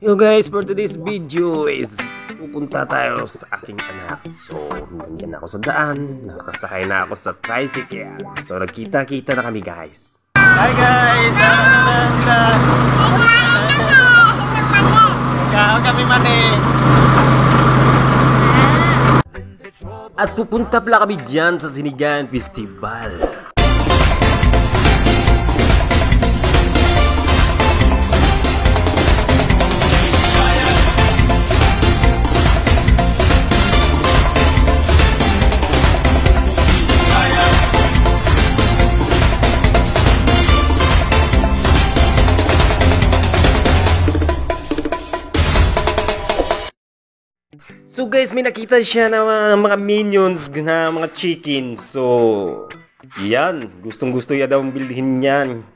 Yo guys, for today's video is pupunta tayo sa aking anak. So, nandiyan ako sa daan, nakasakay na ako sa tricycle. So, nagkita-kita na kami guys. Hi guys! Kaon kami mati. At pupunta pala kami dyan sa Sinigang Festival. So guys, may nakita siya na mga minions na mga chicken. So, yan. Gustong-gusto niya daw bilhin yan.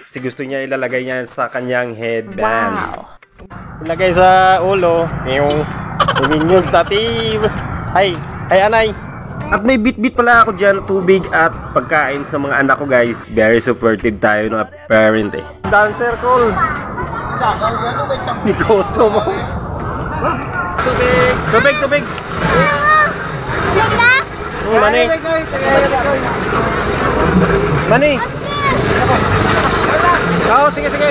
Kasi gusto niya ilalagay niya sa kanyang headband. Wow! Ilagay sa ulo yung minions dati. Hi! Hi anay! At may bit-bit pala ako dyan, tubig at pagkain sa mga anak ko guys. Very supportive tayo ng parent eh. Dancer call! Ikoto mo! Tubig! Tubig! Tubig! Mani! Mani! Oo, sige, sige!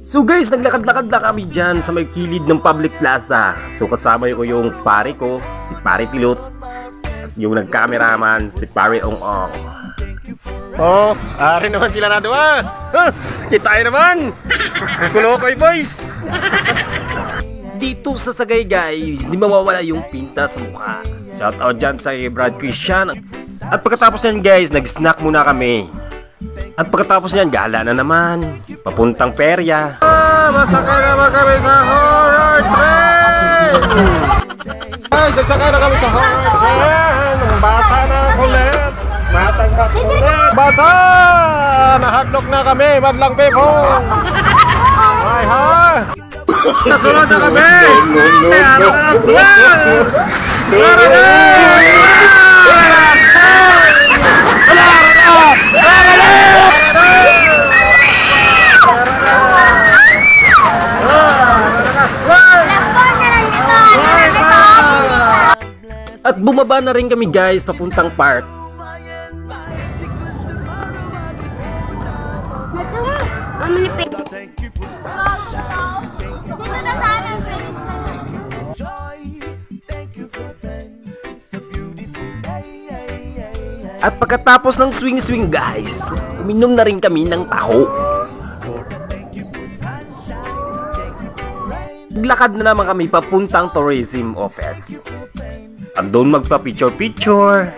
So guys, naglakad-lakad na kami dyan sa may kilid ng public plaza. So kasama ko yung pare ko, si Pare Pilot. At yung nagkameraman, si Pare Ong-Ong. Oh, ari naman sila na doon! Kita naman! Kulokoy boys! Dito sa Sagay guys, hindi mawawala yung pinta sa mukha. Shout out dyan sa Brad Christian. At pagkatapos nyan guys, nag-snack muna kami. At pagkatapos nyan, gala na naman. Papuntang perya. Masakay naman kami sa horror train! Guys, nagsakay na kami sa horror train! Bata na kulit! Batang kakulit! Bata! Nahaglok na kami! Madlang pepong! Ay ha! Nasunod na kami! Ano na aswal! Lara na! At bumaba na rin kami guys papuntang park. At pagkatapos ng swing-swing guys, uminom na rin kami ng taho. Naglakad na naman kami papuntang tourism office. At doon magpa-picture-picture.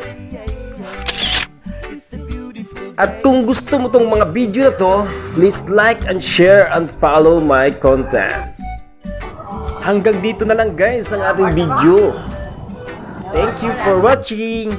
At kung gusto mo tong mga video na to, please like and share and follow my content. Hanggang dito na lang guys ang ating video. Thank you for watching.